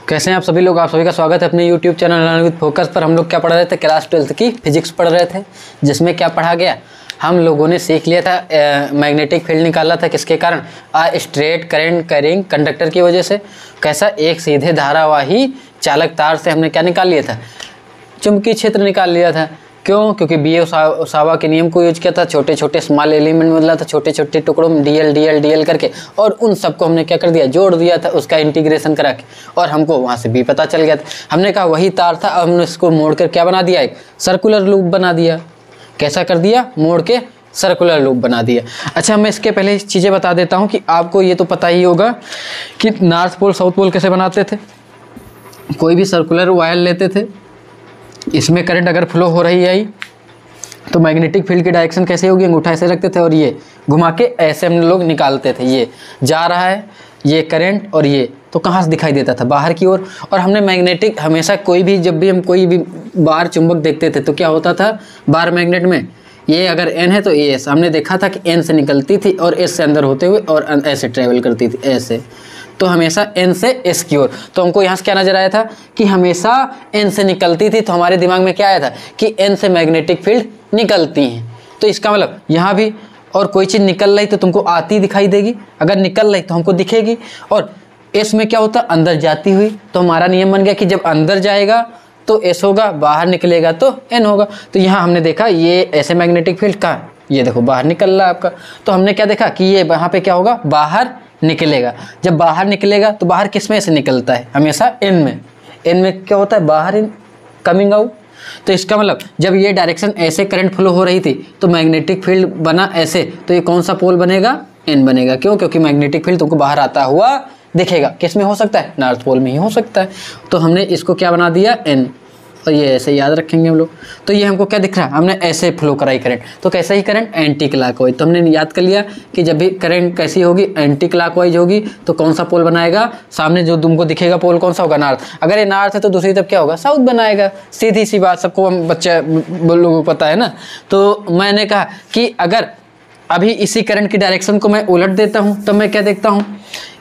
कैसे हैं आप सभी लोग। आप सभी का स्वागत है अपने YouTube channel learn with focus पर। हम लोग क्या पढ़ रहे थे, क्लास 12th की फिजिक्स पढ़ रहे थे, जिसमें क्या पढ़ा गया, हम लोगों ने सीख लिया था मैग्नेटिक फील्ड निकाला था किसके कारण, स्ट्रेट करंट कैरिंग कंडक्टर की वजह से। कैसा, एक सीधे धारावाही चालक तार से हमने क्या निकाल लिया था, चुंबकीय क्षेत्र निकाल लिया था। क्यों? क्योंकि बीए-ओसावा के नियम को यूज किया था, छोटे छोटे स्मॉल एलिमेंट में बदला था, छोटे छोटे टुकड़ों में डीएल करके, और उन सबको हमने क्या कर दिया, जोड़ दिया था, उसका इंटीग्रेशन करा के, और हमको वहाँ से भी पता चल गया था। हमने कहा वही तार था, अब हमने इसको मोड़ कर क्या बना दिया, एक सर्कुलर लूप बना दिया। कैसा कर दिया, मोड़ के सर्कुलर लूप बना दिया। अच्छा, मैं इसके पहले चीज़ें बता देता हूँ कि आपको ये तो पता ही होगा कि नॉर्थ पोल साउथ पोल कैसे बनाते थे। कोई भी सर्कुलर वायर लेते थे, इसमें करंट अगर फ्लो हो रही है तो मैग्नेटिक फील्ड की डायरेक्शन कैसे होगी, अंगूठा ऐसे रखते थे और ये घुमा के ऐसे हम लोग निकालते थे। ये जा रहा है, ये करंट, और ये तो कहाँ से दिखाई देता था, बाहर की ओर। और हमने मैग्नेटिक हमेशा कोई भी, जब भी हम कोई भी बार चुंबक देखते थे तो क्या होता था, बार मैग्नेट में ये अगर एन है तो एस, हमने देखा था कि एन से निकलती थी और एस से अंदर होते हुए और ऐसे ट्रेवल करती थी, ऐसे। तो हमेशा एन से एस की ओर। तो हमको यहाँ से क्या नजर आया था कि हमेशा एन से निकलती थी, तो हमारे दिमाग में क्या आया था कि एन से मैग्नेटिक फील्ड निकलती हैं। तो इसका मतलब यहाँ भी, और कोई चीज़ निकल रही तो तुमको आती दिखाई देगी, अगर निकल रही तो हमको दिखेगी। और एस में क्या होता, अंदर जाती हुई, तो हमारा नियम बन गया कि जब अंदर जाएगा तो एस होगा, बाहर निकलेगा तो एन होगा। तो यहाँ हमने देखा ये ऐसे मैग्नेटिक फील्ड का, ये देखो बाहर निकल रहा है आपका, तो हमने क्या देखा कि ये यहाँ पे क्या होगा, बाहर निकलेगा। जब बाहर निकलेगा तो बाहर किस में से निकलता है, हमेशा एन में। एन में क्या होता है, बाहर इन कमिंग आउट। तो इसका मतलब जब ये डायरेक्शन ऐसे करंट फ्लो हो रही थी तो मैग्नेटिक फील्ड बना ऐसे, तो ये कौन सा पोल बनेगा, एन बनेगा। क्यों? क्योंकि मैग्नेटिक फील्ड तुमको बाहर आता हुआ दिखेगा। किस में हो सकता है, नॉर्थ पोल में ही हो सकता है। तो हमने इसको क्या बना दिया, एन, और ये ऐसे याद रखेंगे हम लोग। तो ये हमको क्या दिख रहा है, हमने ऐसे फ्लो कराई करंट, तो कैसा ही करंट, एंटी क्लॉकवाइज। तो हमने याद कर लिया कि जब भी करंट कैसी होगी, एंटी क्लॉकवाइज होगी, तो कौन सा पोल बनाएगा, सामने जो तुमको दिखेगा पोल कौन सा होगा, नॉर्थ। अगर ये नॉर्थ है तो दूसरी तरफ क्या होगा, साउथ बनाएगा। सीधी सी बात, सबको हम बच्चे लोगों को पता है ना। तो मैंने कहा कि अगर अभी इसी करंट की डायरेक्शन को मैं उलट देता हूँ तो मैं क्या देखता हूँ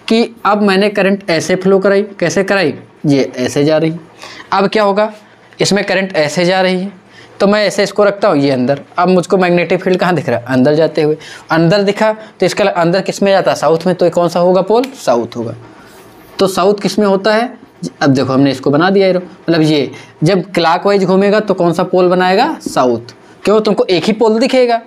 कि अब मैंने करंट ऐसे फ्लो कराई, कैसे कराई, ये ऐसे जा रही। अब क्या होगा, इसमें करंट ऐसे जा रही है, तो मैं ऐसे इसको रखता हूँ, ये अंदर। अब मुझको मैग्नेटिक फील्ड कहाँ दिख रहा है, अंदर जाते हुए। अंदर दिखा तो इसका अंदर किस में जाता है, साउथ में, तो कौन सा होगा पोल, साउथ होगा। तो साउथ किस में होता है, अब देखो हमने इसको बना दिया एरो, मतलब ये जब क्लॉकवाइज घूमेगा तो कौन सा पोल बनाएगा, साउथ। क्यों? तुमको एक ही पोल दिखेगा,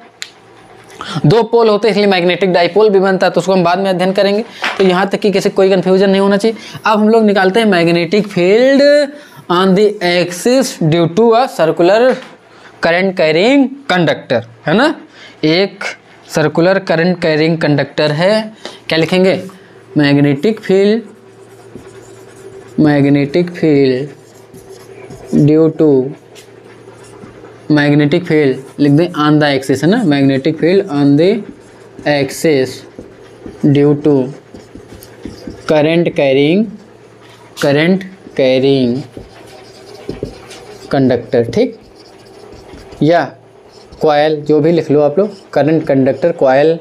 दो पोल होते हैं इसलिए मैग्नेटिक डाइपोल भी बनता है, तो उसको हम बाद में अध्ययन करेंगे। तो यहाँ तक कि किसी कोई कंफ्यूजन नहीं होना चाहिए। अब हम लोग निकालते हैं magnetic field on the axis due to a circular current carrying conductor, है ना। एक सर्कुलर करंट कैरिंग कंडक्टर है, क्या लिखेंगे, magnetic field due to magnetic field, लिख दें ऑन द एक्सिस, है ना, magnetic field on the axis due to current carrying conductor, ठीक, या कॉयल, जो भी लिख लो आप लोग, करंट कंडक्टर कॉयल।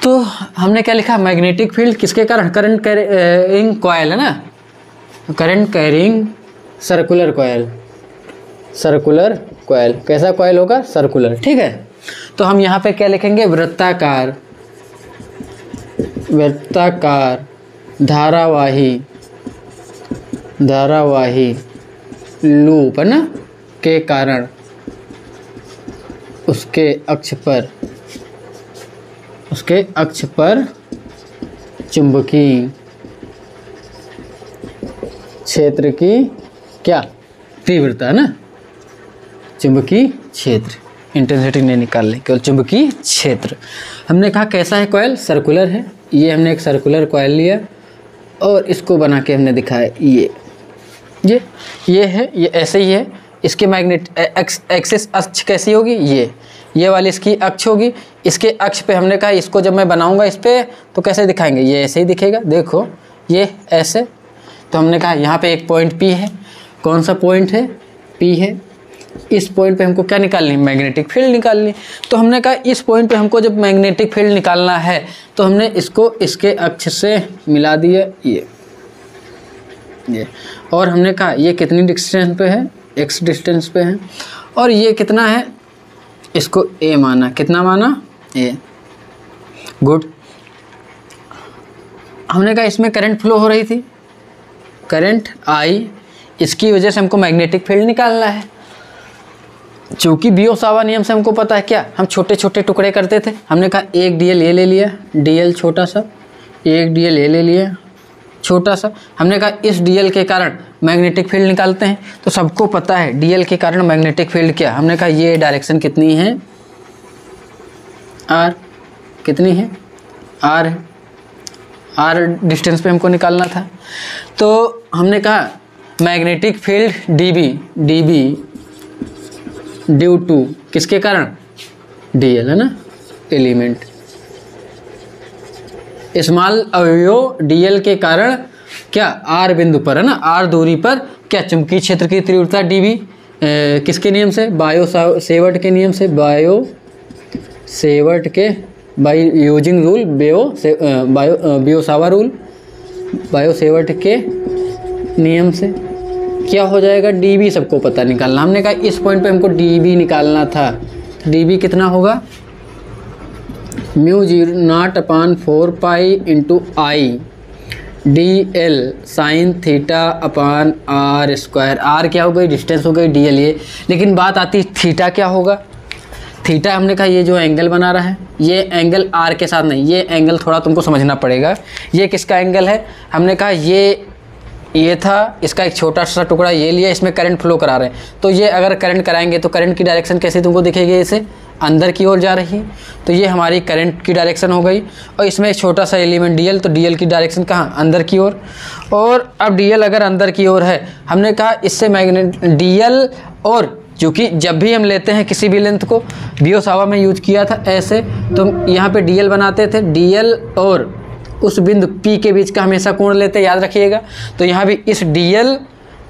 तो हमने क्या लिखा, मैग्नेटिक फील्ड किसके कारण, करंट कैरिंग कॉयल, है ना, करंट कैरिंग सर्कुलर कॉयल। कैसा कॉयल होगा, सर्कुलर, ठीक है। तो हम यहाँ पे क्या लिखेंगे, वृत्ताकार धारावाही लूप, है ना, के कारण उसके अक्ष पर चुंबकीय क्षेत्र की क्या, तीव्रता, है ना, चुंबकीय क्षेत्र, इंटेंसिटी नहीं निकालने, केवल चुंबकीय क्षेत्र। हमने कहा कैसा है कॉयल, सर्कुलर है। ये हमने एक सर्कुलर कॉयल लिया और इसको बना के हमने दिखाया, ये है, ये ऐसे ही है। इसके मैग्नेट एक्सिस अक्ष कैसी होगी, ये वाली इसकी अक्ष होगी। इसके अक्ष पे हमने कहा इसको जब मैं बनाऊंगा इस पे तो कैसे दिखाएंगे, ये ऐसे ही दिखेगा, देखो ये ऐसे। तो हमने कहा यहाँ पे एक पॉइंट P है, कौन सा पॉइंट है, P है। इस पॉइंट पे हमको क्या निकालनी, मैग्नेटिक फील्ड निकालनी। तो हमने कहा इस पॉइंट पे हमको जब मैग्नेटिक फील्ड निकालना है तो हमने इसको इसके अक्ष से मिला दिया, ये ये, और हमने कहा ये कितनी डिस्टेंस पे है, x डिस्टेंस पे है, और ये कितना है, इसको a माना, कितना माना, a। गुड। हमने कहा इसमें करंट फ्लो हो रही थी, करंट I, इसकी वजह से हमको मैग्नेटिक फील्ड निकालना है। चूँकि बियोसावा नियम से हमको पता है क्या, हम छोटे छोटे टुकड़े करते थे। हमने कहा एक dl ये ले लिया, dl छोटा सा, एक dl ये ले लिया छोटा सा। हमने कहा इस dl के कारण मैग्नेटिक फील्ड निकालते हैं। तो सबको पता है dl के कारण मैग्नेटिक फील्ड क्या, हमने कहा ये डायरेक्शन कितनी है, r, कितनी है, r है, r डिस्टेंस पे हमको निकालना था। तो हमने कहा magnetic field dB due to किसके कारण, dl है ना, एलिमेंट, स्मॉल अवयव dl के कारण क्या, r बिंदु पर है ना, r दूरी पर क्या चुंबकीय क्षेत्र की तीव्रता dB किसके नियम से, बायो सेवर्ट के नियम से, बायो सेवर्ट के, बाई यूजिंग रूल बियोसावा रूल, बायो सेवर्ट के नियम से क्या हो जाएगा, dB सबको पता निकालना। हमने कहा इस पॉइंट पे हमको dB निकालना था। dB कितना होगा, μ0/4 pi into I dl sine theta upon r square. r क्या हो गई, डिस्टेंस हो गई, dl ये। लेकिन बात आती थीटा क्या होगा, थीटा हमने कहा ये जो एंगल बना रहा है, ये एंगल r के साथ नहीं, ये एंगल थोड़ा तुमको समझना पड़ेगा। ये किसका एंगल है, हमने कहा ये था, इसका एक छोटा सा टुकड़ा ये लिया, इसमें करंट फ्लो करा रहे हैं। तो ये अगर करंट कराएंगे तो करंट की डायरेक्शन कैसे तुमको दिखेगी, इसे अंदर की ओर जा रही है, तो ये हमारी करंट की डायरेक्शन हो गई। और इसमें एक छोटा सा एलिमेंट dl, तो dl की डायरेक्शन कहाँ, अंदर की ओर। और अब dl अगर अंदर की ओर है, हमने कहा इससे मैग्नेट dl, और क्योंकि जब भी हम लेते हैं किसी भी लेंथ को, बियोसावा में यूज किया था ऐसे, तो यहाँ पे dl बनाते थे, dl और उस बिंदु P के बीच का हमेशा कोण लेते, याद रखिएगा। तो यहाँ भी इस dl,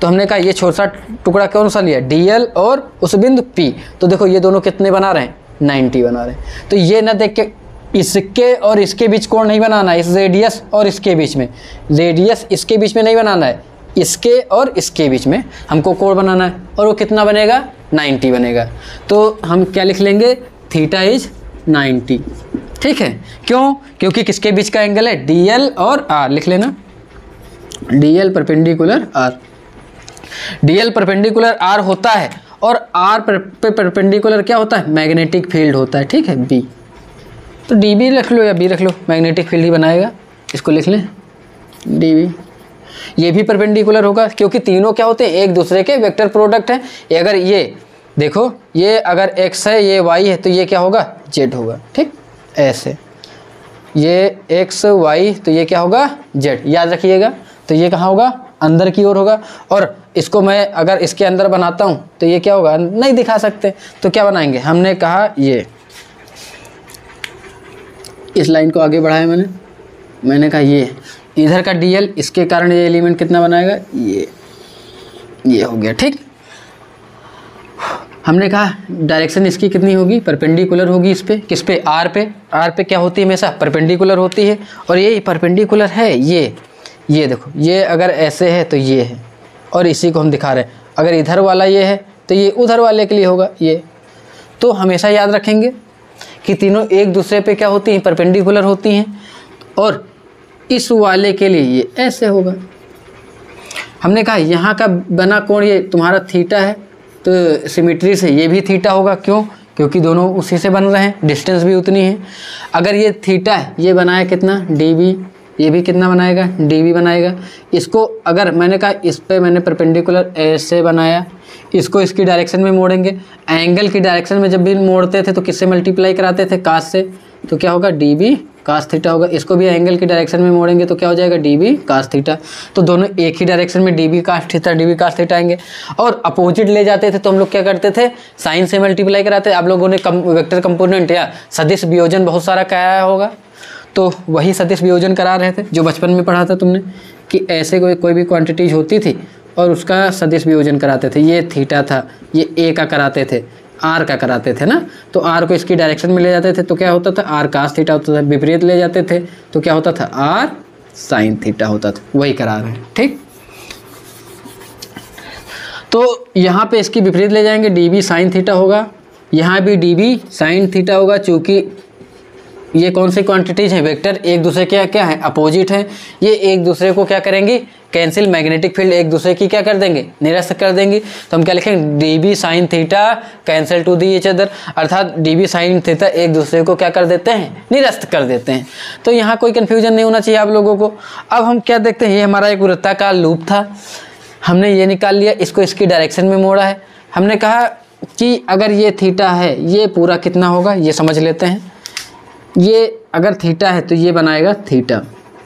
तो हमने कहा ये छोटा सा टुकड़ा कौन सा लिया, dl और उस बिंदु P, तो देखो ये दोनों कितने बना रहे हैं, 90 बना रहे हैं। तो ये ना देख के इसके और इसके बीच कोण नहीं बनाना है, इस रेडियस और इसके बीच में, रेडियस इसके बीच में नहीं बनाना है, इसके और इसके बीच में हमको कोण बनाना है, और वो कितना बनेगा, 90 बनेगा। तो हम क्या लिख लेंगे, थीटा इज 90, ठीक है। क्यों, क्योंकि किसके बीच का एंगल है, dl और r, लिख लेना dl perpendicular r, dl perpendicular r होता है, और r पे परपेंडिकुलर क्या होता है, मैग्नेटिक फील्ड होता है, ठीक है, b। तो dB रख लो या b रख लो, मैग्नेटिक फील्ड ही बनाएगा, इसको लिख लें dB। ये भी परपेंडिकुलर होगा, क्योंकि तीनों क्या होते हैं, एक दूसरे के वेक्टर प्रोडक्ट हैं। अगर ये देखो, ये अगर x है, ये y है, तो ये क्या होगा, z होगा, ठीक, ऐसे ये x y, तो ये क्या होगा, z, याद रखिएगा। तो ये कहाँ होगा, अंदर की ओर होगा। और इसको मैं अगर इसके अंदर बनाता हूँ तो ये क्या होगा, नहीं दिखा सकते, तो क्या बनाएंगे, हमने कहा ये इस लाइन को आगे बढ़ाया मैंने कहा ये इधर का dl, इसके कारण ये एलिमेंट कितना बनाएगा, ये हो गया, ठीक। हमने कहा डायरेक्शन इसकी कितनी होगी, परपेंडिकुलर होगी इस पे, किस पे, r पे क्या होती है, हमेशा परपेंडिकुलर होती है। और ये परपेंडिकुलर है, ये देखो, ये अगर ऐसे है तो ये है, और इसी को हम दिखा रहे हैं। अगर इधर वाला ये है तो ये उधर वाले के लिए होगा ये। तो हमेशा याद रखेंगे कि तीनों एक दूसरे पे क्या होती हैं, परपेंडिकुलर होती हैं। और इस वाले के लिए ये ऐसे होगा। हमने कहा यहाँ का बना कोण ये तुम्हारा थीटा है, तो सिमेट्री से ये भी थीटा होगा। क्यों, क्योंकि दोनों उसी से बन रहे हैं, डिस्टेंस भी उतनी है। अगर ये थीटा है, ये बनाया कितना, dB, ये भी कितना बनाएगा, dB बनाएगा। इसको अगर मैंने कहा इस पे मैंने परपेंडिकुलर ऐसे बनाया, इसको इसकी डायरेक्शन में मोड़ेंगे। एंगल की डायरेक्शन में जब भी मोड़ते थे तो किससे मल्टीप्लाई कराते थे, कास से, तो क्या होगा, dB कास थीटा होगा। इसको भी एंगल की डायरेक्शन में मोड़ेंगे तो क्या हो जाएगा, dB कास थीटा। तो दोनों एक ही डायरेक्शन में dB कास थीटा आएंगे। और अपोजिट ले जाते थे तो हम लोग क्या करते थे, साइन से मल्टीप्लाई कराते। आप लोगों ने वेक्टर कंपोनेंट या सदिश वियोजन बहुत सारा कराया होगा, तो वही सदिश वियोजन करा रहे थे जो बचपन में पढ़ा था तुमने, कि ऐसे कोई भी क्वांटिटीज होती थी और उसका सदिश वियोजन कराते थे। ये थीटा था, ये a का कराते थे, r का कराते थे ना, तो r को इसकी डायरेक्शन में ले जाते थे तो क्या होता था, r कास थीटा होता था। विपरीत ले जाते थे तो क्या होता था, r साइन थीटा होता था। वही करा रहे हैं, ठीक। तो यहाँ पे इसकी विपरीत ले जाएंगे, डी बी साइन थीटा होगा, यहाँ भी डी बी साइन थीटा होगा। चूँकि ये कौन सी क्वांटिटीज हैं, वेक्टर एक दूसरे के क्या है, अपोजिट हैं, ये एक दूसरे को क्या करेंगी, कैंसिल, मैग्नेटिक फील्ड एक दूसरे की क्या कर देंगे, निरस्त कर देंगे। तो हम क्या लिखेंगे, D B sine theta cancel to the each other, अर्थात डी बी साइन थीटा एक दूसरे को क्या कर देते हैं, निरस्त कर देते हैं। तो यहाँ कोई कन्फ्यूजन नहीं होना चाहिए आप लोगों को। अब हम क्या देखते हैं, ये हमारा एक वृत्ताकार लूप था, हमने ये निकाल लिया, इसको इसकी डायरेक्शन में मोड़ा है। हमने कहा कि अगर ये थीटा है, ये पूरा कितना होगा, ये समझ लेते हैं। ये अगर थीटा है तो ये बनाएगा थीटा,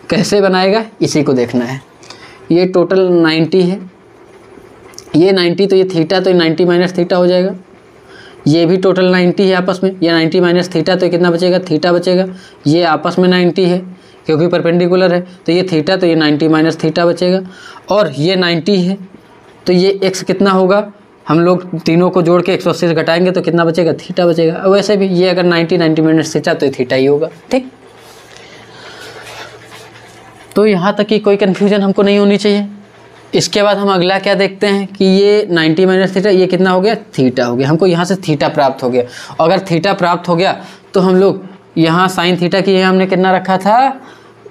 कैसे बनाएगा इसी को देखना है। ये टोटल 90 है, ये 90, तो ये थीटा, तो ये 90 माइनस थीटा हो जाएगा। ये भी टोटल 90 है आपस में, ये 90 माइनस थीटा, तो कितना बचेगा, थीटा बचेगा। ये आपस में 90 है क्योंकि परपेंडिकुलर है, तो ये थीटा, तो ये 90 माइनस थीटा बचेगा। और ये 90 है तो ये x कितना होगा, हम लोग तीनों को जोड़ के 180 से घटाएंगे तो कितना बचेगा, थीटा बचेगा। वैसे भी ये अगर 90 माइनस थीटा तो ये थीटा ही होगा। ठीक, तो यहाँ तक की कोई कन्फ्यूजन हमको नहीं होनी चाहिए। इसके बाद हम अगला क्या देखते हैं कि ये 90 माइनस थीटा, ये कितना हो गया, थीटा हो गया। हमको यहाँ से थीटा प्राप्त हो गया। अगर थीटा प्राप्त हो गया तो हम लोग यहाँ साइन थीटा की हमने कितना रखा था,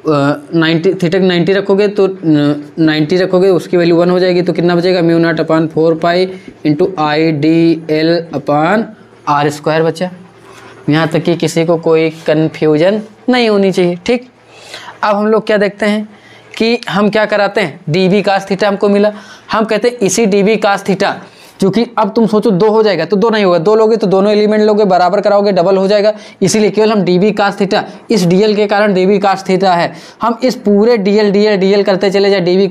90, थीटा 90 रखोगे तो 90 रखोगे, उसकी वैल्यू 1 हो जाएगी, तो कितना बचेगा, mu naught upon 4 pi into I D L upon R square बचा। यहाँ तक कि किसी को कोई कन्फ्यूजन नहीं होनी चाहिए। ठीक, अब हम लोग क्या देखते हैं कि हम क्या कराते हैं, डी बी कास थीटा हमको मिला, हम कहते हैं इसी डी बी कास थीटा, क्योंकि अब तुम सोचो 2 हो जाएगा तो 2 नहीं होगा, 2 लोगे तो दोनों एलिमेंट लोगे, बराबर कराओगे डबल हो जाएगा, इसीलिए केवल हम डी बी कास थीटा, इस डीएल के कारण डी बी कास थीटा है, हम इस पूरे डीएल करते चले जाए, डी बी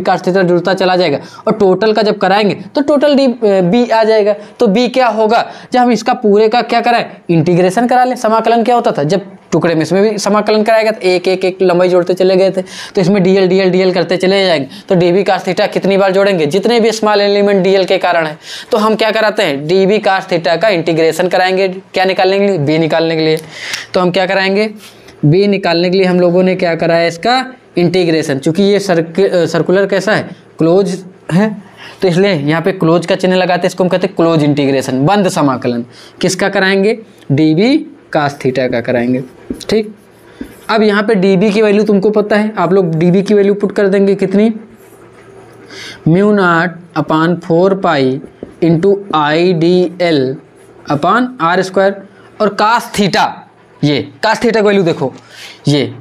कास थीटा जुड़ता चला जाएगा, और टोटल का जब कराएंगे तो टोटल बी आ जाएगा। तो बी क्या होगा, जब हम इसका पूरे का क्या कराएं, इंटीग्रेशन करा लें। समाकलन क्या होता था, जब टुकड़े में इसमें भी समाकलन कराएगा तो एक लंबाई जोड़ते चले गए थे, तो इसमें डीएल करते चले जाएंगे, तो डीबी कास थीटा कितनी बार जोड़ेंगे, जितने भी स्मॉल एलिमेंट डीएल के कारण है। तो हम क्या कराते हैं, डीबी कास थीटा का इंटीग्रेशन कराएंगे, क्या निकालने के लिए, बी निकालने के लिए। तो हम क्या कराएंगे, बी निकालने के लिए हम लोगों ने क्या कराया, इसका इंटीग्रेशन। चूंकि ये सर्कुलर कैसा है, क्लोज है, तो इसलिए यहाँ पे क्लोज का चिन्ह लगाते हैं, इसको हम कहते हैं क्लोज इंटीग्रेशन, बंद समाकलन। किसका कराएंगे, डीबी कास थीटा का कराएंगे। ठीक, अब यहाँ पे dB की वैल्यू तुमको पता है, आप लोग dB की वैल्यू पुट कर देंगे, कितनी, mu naught upon 4 pi into I D L upon R square. और कास थीटा, ये कास थीटा की वैल्यू देखो, ये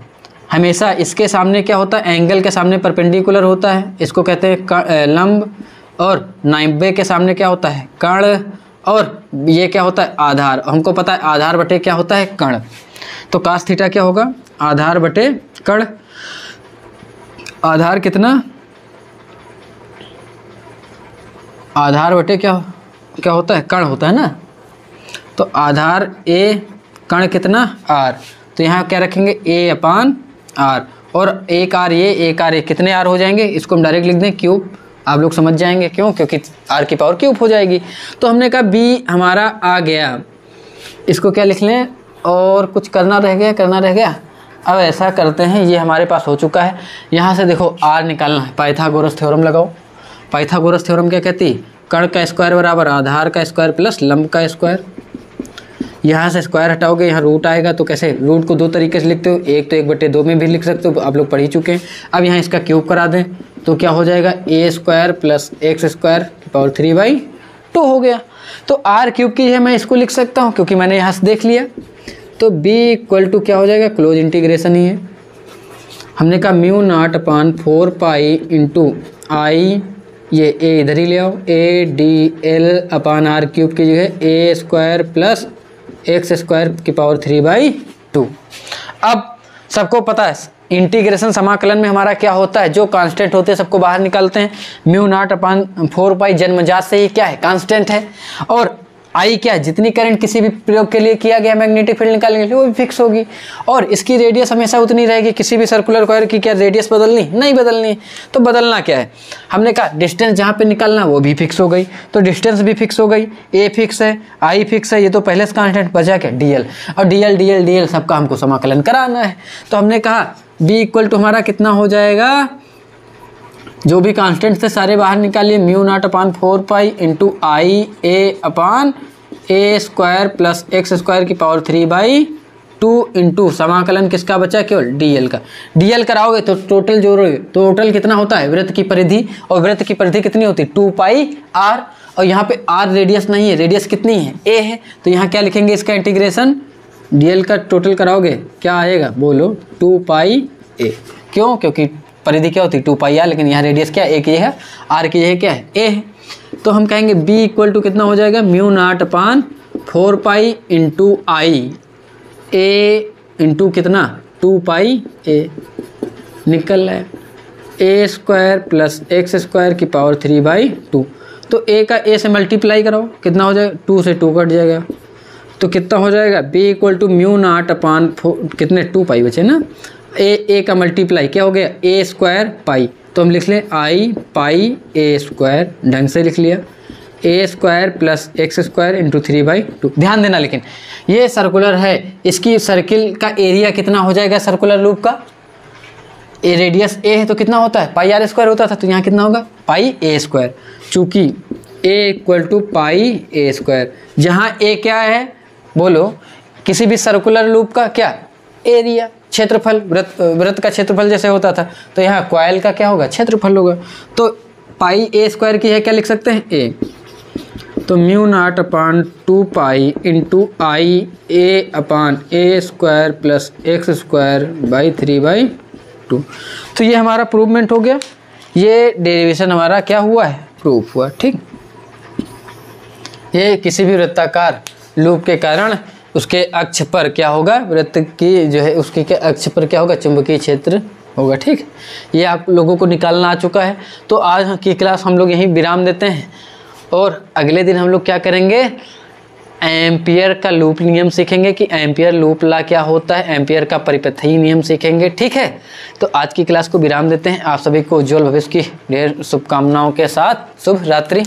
हमेशा इसके सामने क्या होता है, एंगल के सामने परपेंडिकुलर होता है, इसको कहते हैं लंब, और 90 के सामने क्या होता है, कर्ण, और ये क्या होता है, आधार। हमको पता है आधार बटे क्या होता है, कर्ण। तो कास थीटा क्या होगा, आधार बटे कर्ण। आधार कितना, आधार बटे क्या होता है, कर्ण होता है ना। तो आधार ए, कर्ण कितना, आर। तो यहाँ क्या रखेंगे, ए अपान आर, और एक आर ये कितने आर हो जाएंगे, इसको हम डायरेक्ट लिख दें क्यूब। आप लोग समझ जाएंगे क्यों, क्योंकि आर की पावर क्यूब हो जाएगी। तो हमने कहा बी हमारा आ गया, इसको क्या लिख लें, और कुछ करना रह गया। अब ऐसा करते हैं, ये हमारे पास हो चुका है। यहाँ से देखो आर निकालना है, पाइथागोरस थ्योरम लगाओ। पाइथागोरस थ्योरम क्या कहती है, कर्ण का स्क्वायर बराबर आधार का स्क्वायर प्लस लंब का स्क्वायर। यहाँ से स्क्वायर हटाओगे, यहाँ रूट आएगा, तो कैसे, रूट को 2 तरीके से लिखते हो, एक तो 1/2 में भी लिख सकते हो, आप लोग पढ़ ही चुके हैं। अब यहाँ इसका क्यूब करा दें तो क्या हो जाएगा, ए स्क्वायर प्लस एक्स स्क्वायर की पावर 3/2 हो गया। तो आर क्यूब की है, मैं इसको लिख सकता हूँ क्योंकि मैंने यहाँ से देख लिया। तो बी इक्वल टू क्या हो जाएगा, क्लोज इंटीग्रेशन ही है। हमने कहा mu naught upon 4 pi into I, ये ए इधर ही ले आओ, A D L upon R cube की जगह A square plus x square की पावर 3/2। अब सबको पता है इंटीग्रेशन समाकलन में हमारा क्या होता है, जो कांस्टेंट होते हैं सबको बाहर निकालते हैं। म्यू नॉट अपान 4 पाई जन्मजात से ही क्या है, कांस्टेंट है, और आई क्या है, जितनी करंट किसी भी प्रयोग के लिए किया गया मैग्नेटिक फील्ड निकालने के लिए वो भी फिक्स होगी, और इसकी रेडियस हमेशा उतनी रहेगी। किसी भी सर्कुलर कॉइल की क्या रेडियस बदलनी, नहीं बदलनी। तो बदलना क्या है, हमने कहा डिस्टेंस जहाँ पे निकालना वो भी फिक्स हो गई, तो डिस्टेंस भी फिक्स हो गई, ए फिक्स है, आई फिक्स है, ये तो पहले से कांस्टेंट, बचा क्या, डीएल। और डीएल सबका हमको समाकलन कराना है। तो हमने कहा बी इक्वल टू हमारा कितना हो जाएगा, जो भी कांस्टेंट थे सारे बाहर निकालिए। Mu naught upon 4 pi into आई ए अपान ए स्क्वायर प्लस एक्स स्क्वायर की पावर 3/2 इंटू समाकलन किसका बचा, केवल डीएल का। डीएल कराओगे तो टोटल जोड़ोगे, टोटल कितना होता है वृत्त की परिधि, और वृत्त की परिधि कितनी होती है 2 पाई आर, और यहाँ पे आर रेडियस नहीं है, रेडियस कितनी है ए है, तो यहाँ क्या लिखेंगे इसका इंटीग्रेशन, डीएल का टोटल कराओगे क्या आएगा बोलो 2 पाई ए। क्यों, क्योंकि परिधि क्या होती है 2 पाई आर, लेकिन यहाँ रेडियस क्या ए की है, आर की है क्या है ए है। तो हम कहेंगे बी इक्वल टू कितना हो जाएगा, mu naught upon 4 pi into आई ए इंटू कितना 2 पाई ए, निकल रहा है ए स्क्वायर प्लस एक्स स्क्वायर की पावर 3/2। तो ए का ए से मल्टीप्लाई कराओ, कितना हो जाएगा 2 से 2 कट जाएगा, तो कितना हो जाएगा B equal to mu naught upon कितने 2 पाई बचे ना, ए का मल्टीप्लाई क्या हो गया ए स्क्वायर पाई, तो हम लिख लें आई पाई ए स्क्वायर, ढंग से लिख लिया, a square plus x square into 3/2। ध्यान देना लेकिन ये सर्कुलर है, इसकी सर्किल का एरिया कितना हो जाएगा सर्कुलर लूप का, ए रेडियस ए है तो कितना होता है पाई आर स्क्वायर होता था, तो यहाँ कितना होगा पाई ए स्क्वायर, चूँकि a equal to pi a square, जहाँ ए क्या है बोलो किसी भी सर्कुलर लूप का क्या एरिया, क्षेत्रफल, वृत्त का क्षेत्रफल जैसे होता था, तो यहाँ कॉइल का क्या होगा क्षेत्रफल होगा। तो पाई ए स्क्वायर की है क्या लिख सकते हैं ए, तो mu naught upon 2 pi into I A upon A square plus x square by 3/2। तो ये हमारा प्रूवमेंट हो गया, ये डेरिवेशन हमारा क्या हुआ है प्रूफ हुआ। ठीक, ये किसी भी वृत्ताकार लूप के कारण उसके अक्ष पर क्या होगा, वृत्त की जो है उसके के अक्ष पर क्या होगा चुंबकीय क्षेत्र होगा। ठीक, ये आप लोगों को निकालना आ चुका है। तो आज की क्लास हम लोग यहीं विराम देते हैं, और अगले दिन हम लोग क्या करेंगे एम्पियर का लूप नियम सीखेंगे कि एम्पियर लूप लॉ क्या होता है, एम्पियर का परिपथीय नियम सीखेंगे। ठीक है, तो आज की क्लास को विराम देते हैं। आप सभी को उज्ज्वल भविष्य की ढेर शुभकामनाओं के साथ शुभ रात्रि।